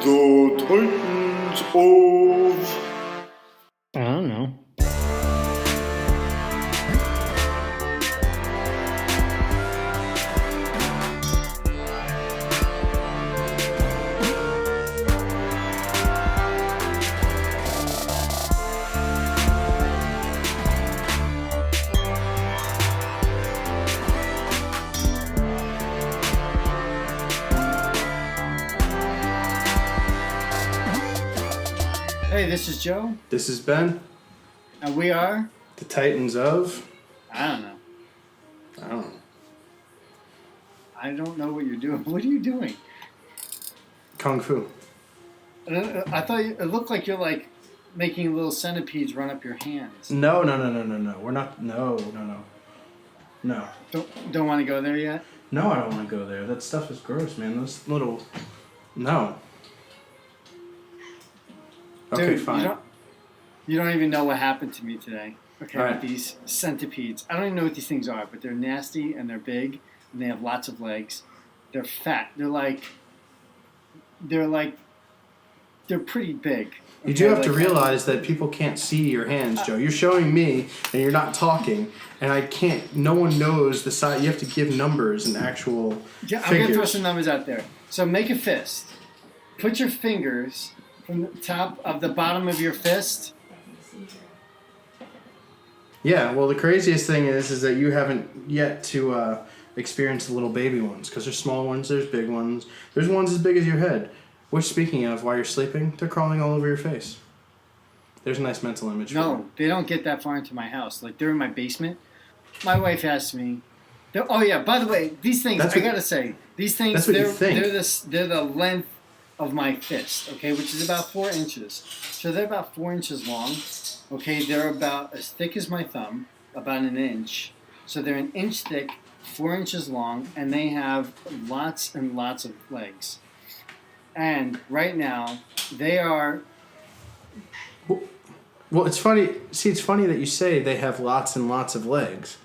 The Titans of... I don't know. Hey, this is Joe. This is Ben. And we are... The Titans of... I don't know. I don't know. I don't know what you're doing. What are you doing? Kung Fu. I thought it looked like you're like making little centipedes run up your hands. No. We're not... No. Don't want to go there yet? No, I don't want to go there. That stuff is gross, man. Those little... No. Okay, Dude, fine. You don't even know what happened to me today. Okay, All right. with these centipedes. I don't even know what these things are, but they're nasty and they're big and they have lots of legs. They're fat. They're pretty big. You do have to realize that people can't see your hands, Joe. You're showing me, and you're not talking, and I can't... No one knows the size. You have to give numbers and actual Yeah, I'm figures. going to throw some numbers out there. So make a fist. Put your fingers from the top of the bottom of your fist. Yeah, well, the craziest thing is that you haven't yet to experience the little baby ones, because there's small ones, there's big ones, there's ones as big as your head. Which, speaking of, while you're sleeping, they're crawling all over your face. There's a nice mental image. No, they don't get that far into my house. Like, they're in my basement. My wife asked me... Oh, yeah, by the way, these things, I got to say, these things, that's what you think. they're the length of my fist, okay, which is about 4 inches. So they're about 4 inches long. Okay, they're about as thick as my thumb, about an inch. So they're an inch thick, 4 inches long, and they have lots and lots of legs. And right now, they are... Well, it's funny. See, it's funny that you say they have lots and lots of legs,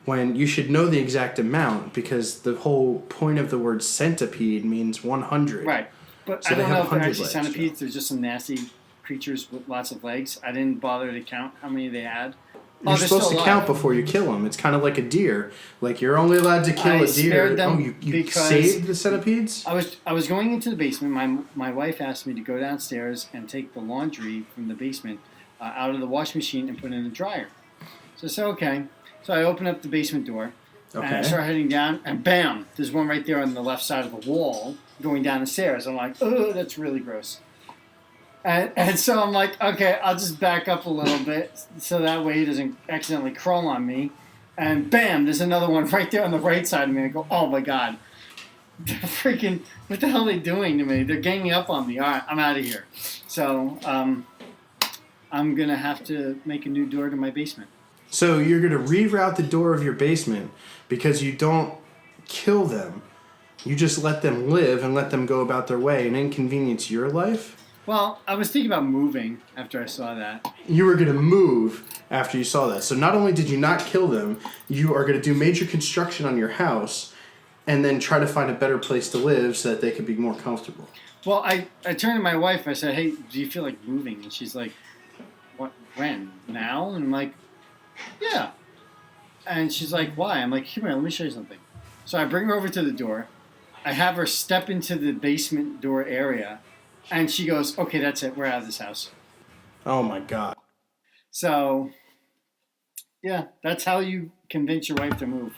when you should know the exact amount, because the whole point of the word centipede means 100. Right. But So I don't know if they're actually legs, centipedes. They're just some nasty creatures with lots of legs. I didn't bother to count how many they had. You're they're supposed still to alive. count before you kill them. It's kind of like a deer. Like, you're only allowed to kill I a deer. spared them You because saved the centipedes? I was going into the basement. My wife asked me to go downstairs and take the laundry from the basement out of the washing machine and put it in the dryer. So I said, okay. So I opened up the basement door. Okay. And I start heading down, and bam! There's one right there on the left side of the wall going down the stairs. I'm like, oh, that's really gross. And so I'm like, okay, I'll just back up a little bit so that way he doesn't accidentally crawl on me. And bam! There's another one right there on the right side of me. I go, oh my god. They're freaking, what the hell are they doing to me? They're ganging up on me. All right, I'm out of here. So I'm going to have to make a new door to my basement. So you're going to reroute the door of your basement because you don't kill them. You just let them live and let them go about their way and inconvenience your life? Well, I was thinking about moving after I saw that. You were going to move after you saw that. So not only did you not kill them, you are going to do major construction on your house and then try to find a better place to live so that they could be more comfortable. Well, I turned to my wife and I said, hey, do you feel like moving? And she's like, what? When? Now? And I'm like, yeah. And she's like, why? I'm like, come here, let me show you something. So I bring her over to the door. I have her step into the basement door area. And she goes, okay, that's it. We're out of this house. Oh, my God. So, yeah, that's how you convince your wife to move.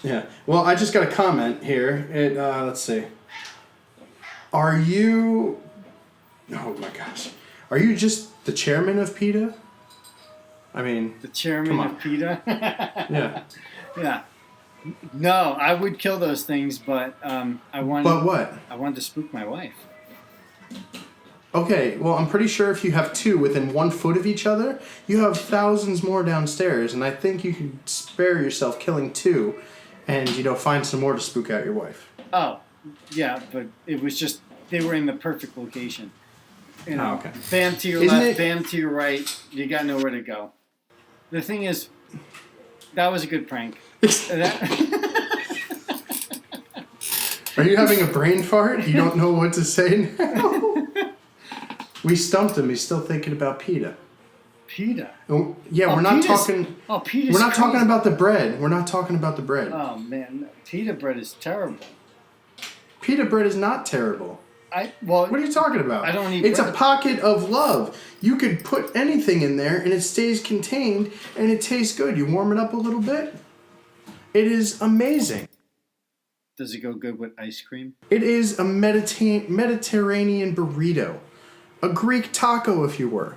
Yeah. Well, I just got a comment here. Let's see. Are you... Oh, my gosh. Are you just the chairman of PETA? I mean... The chairman of PETA? Yeah. Yeah. No, I would kill those things, but I wanted... But what? I wanted to spook my wife. Okay, well, I'm pretty sure if you have two within 1 foot of each other, you have thousands more downstairs, and I think you can spare yourself killing two and, find some more to spook out your wife. Oh, yeah, but it was just, they were in the perfect location. Oh, okay. Bam to your left, bam to your right, you got nowhere to go. The thing is, that was a good prank. Are Are you having a brain fart? You don't know what to say now? We stumped him. He's still thinking about pita. Pita? Oh, yeah, Oh, we're not pita's- talking... Oh, pita's We're not crazy. talking about the bread. We're not talking about the bread. Oh, man. Pita bread is terrible. Pita bread is not terrible. What What are you talking about? I don't eat It's bread. a pocket of love. You could put anything in there and it stays contained and it tastes good. You warm it up a little bit. It is amazing. Does it go good with ice cream? It is a Mediterranean burrito. A Greek taco, if you were.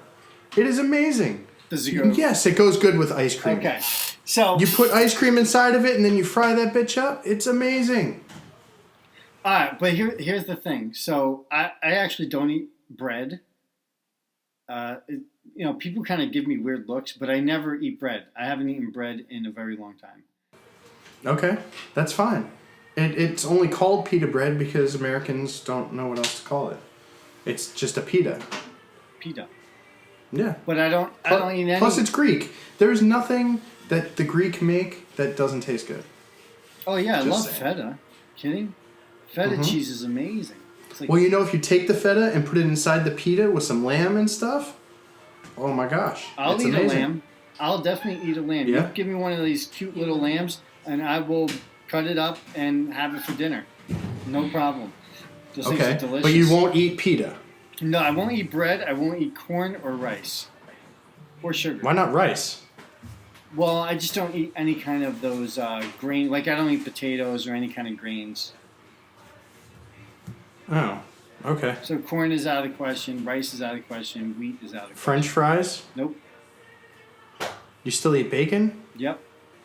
It is amazing. Does it go... Yes, it goes good with ice cream. Okay. So... You put ice cream inside of it and then you fry that bitch up. It's amazing. All right, but here's the thing. So I actually don't eat bread. People kind of give me weird looks, but I never eat bread. I haven't eaten bread in a very long time. Okay, that's fine. It's only called pita bread because Americans don't know what else to call it. It's just a pita. Pita. Yeah. But I don't eat any... Plus, it's Greek. There's nothing that the Greek make that doesn't taste good. Oh, yeah, I Just love saying. feta. Kidding? Feta cheese is amazing. It's like, Well, if you take the feta and put it inside the pita with some lamb and stuff, oh my gosh. I'll it's eat amazing. a lamb. I'll definitely eat a lamb. Yeah? You give me one of these cute little lambs, and I will cut it up and have it for dinner. No problem. Those things are Okay, delicious. but you won't eat pita. No, I won't eat bread. I won't eat corn or rice. Or sugar. Why not rice? Well, I just don't eat any kind of those grain. Like, I don't eat potatoes or any kind of grains. Oh, okay. So corn is out of the question. Rice is out of the question. Wheat is out of the question. French fries? Nope. You still eat bacon? Yep.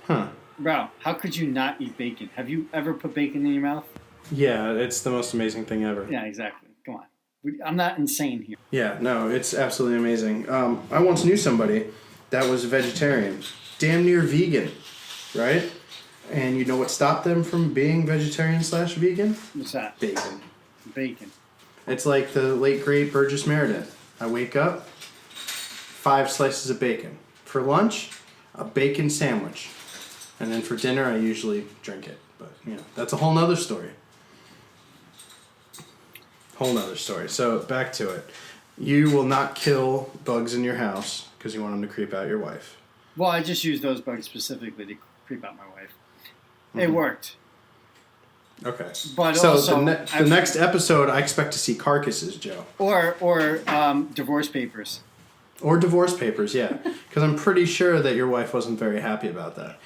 Huh. Bro, how could you not eat bacon? Have you ever put bacon in your mouth? Yeah, it's the most amazing thing ever. Yeah, exactly. Come on. I'm not insane here. Yeah, no, it's absolutely amazing. I once knew somebody that was a vegetarian, damn near vegan, right? And you know what stopped them from being vegetarian/vegan? What's that? Bacon. Bacon. It's like the late great Burgess Meredith. I wake up, 5 slices of bacon. For lunch, a bacon sandwich. And then for dinner, I usually drink it. But, that's a whole nother story. Whole nother story. So, back to it. You will not kill bugs in your house because you want them to creep out your wife. Well, I just used those bugs specifically to creep out my wife. It worked. Okay. But so also, the next episode, I expect to see carcasses, Joe. Or divorce papers. Or divorce papers, yeah. Because I'm pretty sure that your wife wasn't very happy about that.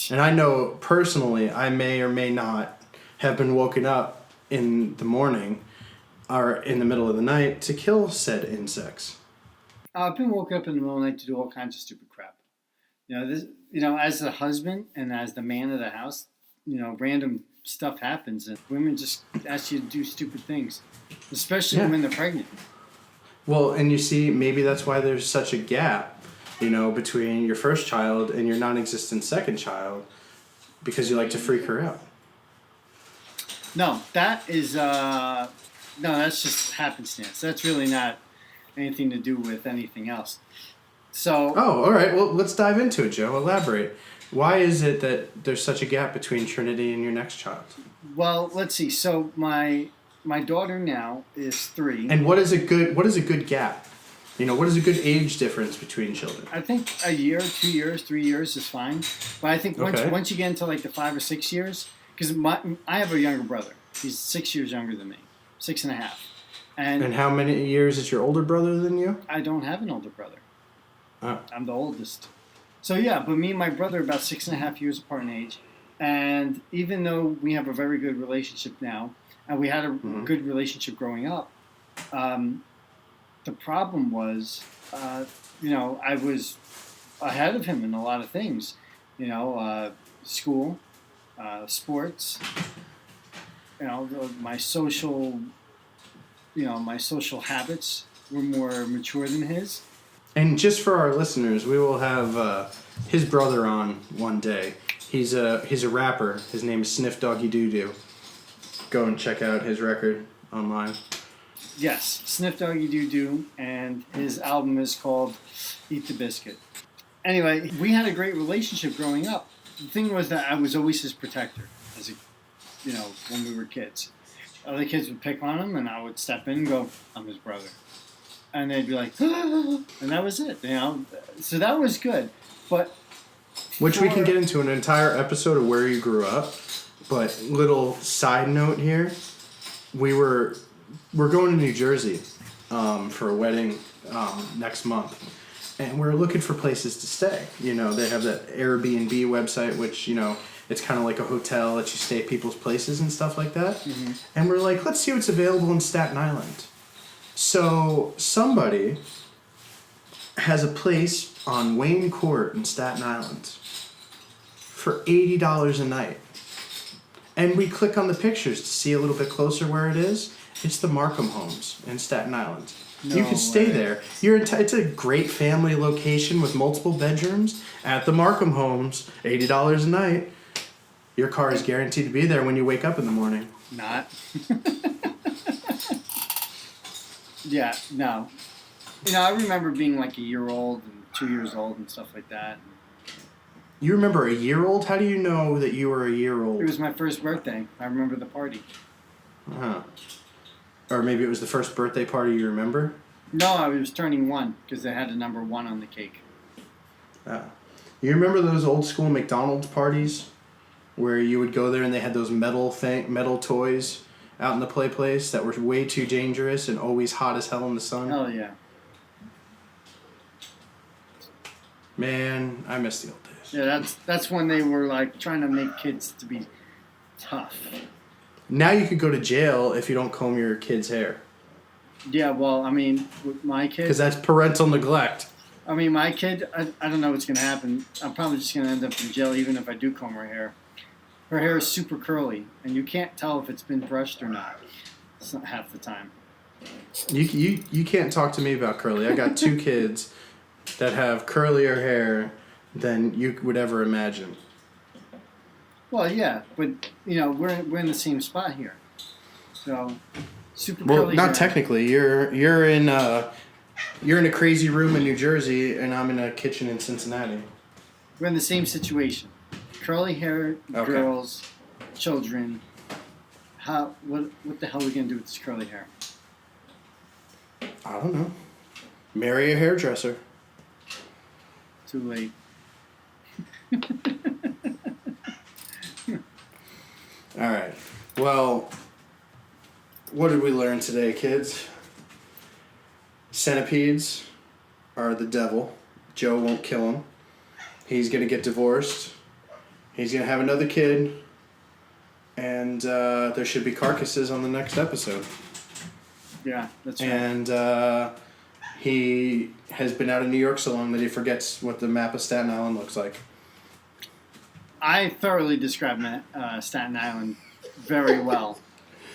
And I know personally, I may or may not have been woken up in the morning or in the middle of the night to kill said insects. I've been woken up in the middle of the night to do all kinds of stupid crap. As the husband and as the man of the house, random stuff happens and women just ask you to do stupid things, especially when they're pregnant. Well, and you see, maybe that's why there's such a gap, between your first child and your non-existent second child, because you like to freak her out. No, that's just happenstance. That's really not anything to do with anything else. So. Oh, all right. Well, let's dive into it, Joe. Elaborate. Why is it that there's such a gap between Trinity and your next child? Well, let's see. So my daughter now is 3. And what is a good gap? What is a good age difference between children? I think a year, 2 years, 3 years is fine. But I think once you get into like the 5 or 6 years, because I have a younger brother. He's 6 years younger than me, 6.5. And how many years is your older brother than you? I don't have an older brother. Oh. I'm the oldest. So yeah, but me and my brother are about 6.5 years apart in age. And even though we have a very good relationship now, and we had a good relationship growing up, the problem was, I was ahead of him in a lot of things. School, sports, my social habits were more mature than his. And just for our listeners, we will have his brother on one day. He's a rapper. His name is Sniff Doggy Doo Doo. Go and check out his record online. Yes, Sniff Doggy Doo Doo, and his album is called Eat the Biscuit. Anyway, we had a great relationship growing up. The thing was that I was always his protector, when we were kids. other kids would pick on him, and I would step in and go, "I'm his brother," and they'd be like, and that was it. So that was good, but which we can get into an entire episode of where you grew up. But little side note here, we're going to New Jersey for a wedding next month, and we're looking for places to stay. You know, they have that Airbnb website, which, you know, it's kind of like a hotel that you stay at people's places and stuff like that. Mm-hmm. And we're like, let's see what's available in Staten Island. So somebody has a place on Wayne Court in Staten Island for $80 a night. And we click on the pictures to see a little bit closer where it is. It's the Markham Homes in Staten Island. No you can stay way. there. It's a great family location with multiple bedrooms at the Markham Homes. $80 a night. Your car is guaranteed to be there when you wake up in the morning. Not. Yeah, no. You know, I remember being like a year old and 2 years old and stuff like that. You remember a year old? How do you know that you were a year old? It was my first birthday. I remember the party. Huh. Or maybe it was the first birthday party you remember? No, I was turning 1 because they had a number 1 on the cake. You remember those old school McDonald's parties where you would go there and they had those metal toys out in the play place that were way too dangerous and always hot as hell in the sun? Oh, yeah. Man, I miss the old days. Yeah, that's when they were like trying to make kids to be tough. Now you could go to jail if you don't comb your kid's hair. Yeah, well, I mean, with my kid... Because that's parental neglect. I mean, my kid, I don't know what's going to happen. I'm probably just going to end up in jail even if I do comb her hair. Her hair is super curly, and you can't tell if it's been brushed or not. It's not half the time. You can't talk to me about curly. I got 2 kids that have curlier hair than you would ever imagine. Well, yeah, but, you know, we're in the same spot here. So, super Well, curly not hair. technically. You're in a crazy room in New Jersey, and I'm in a kitchen in Cincinnati. We're in the same situation. Curly hair, Okay. girls, children. What the hell are we going to do with this curly hair? I don't know. Marry a hairdresser. Too late. All right. Well, what did we learn today, kids? Centipedes are the devil. Joe won't kill him. He's going to get divorced. He's going to have another kid. And there should be carcasses on the next episode. Yeah, that's right. And he has been out of New York so long that he forgets what the map of Staten Island looks like. I thoroughly described Staten Island very well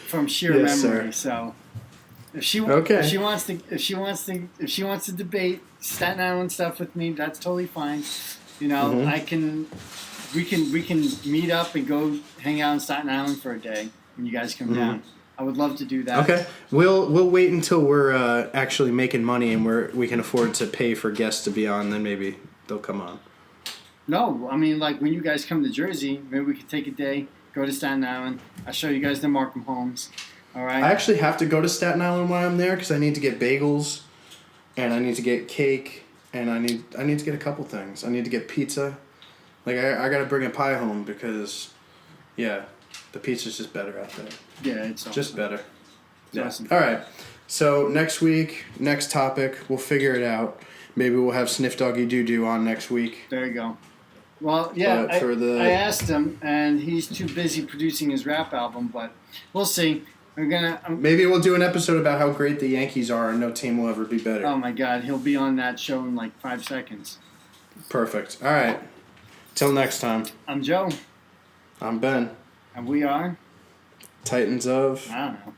from sheer Yes, memory. sir. So if she Okay. if she wants to debate Staten Island stuff with me, that's totally fine. You know, Mm-hmm. we can meet up and go hang out in Staten Island for a day when you guys come down. I would love to do that. Okay, we'll wait until we're actually making money and we can afford to pay for guests to be on. Then maybe they'll come on. No, I mean, like, when you guys come to Jersey, maybe we could take a day, go to Staten Island. I'll show you guys the Markham Homes. All right? I actually have to go to Staten Island while I'm there because I need to get bagels, and I need to get cake, and I need to get a couple things. I need to get pizza. Like, I got to bring a pie home because, yeah, the pizza's just better out there. Yeah, it's awesome. Just better. It's Yeah. awesome. All right. So next week, next topic, we'll figure it out. Maybe we'll have Sniff Doggy Doo Doo on next week. There you go. Well, yeah, But for the- I asked him, and he's too busy producing his rap album, but we'll see. We're gonna. Maybe we'll do an episode about how great the Yankees are and no team will ever be better. Oh my God, he'll be on that show in like 5 seconds. Perfect. All right. Till next time. I'm Joe, I'm Ben. and we are. Titans of. I don't know.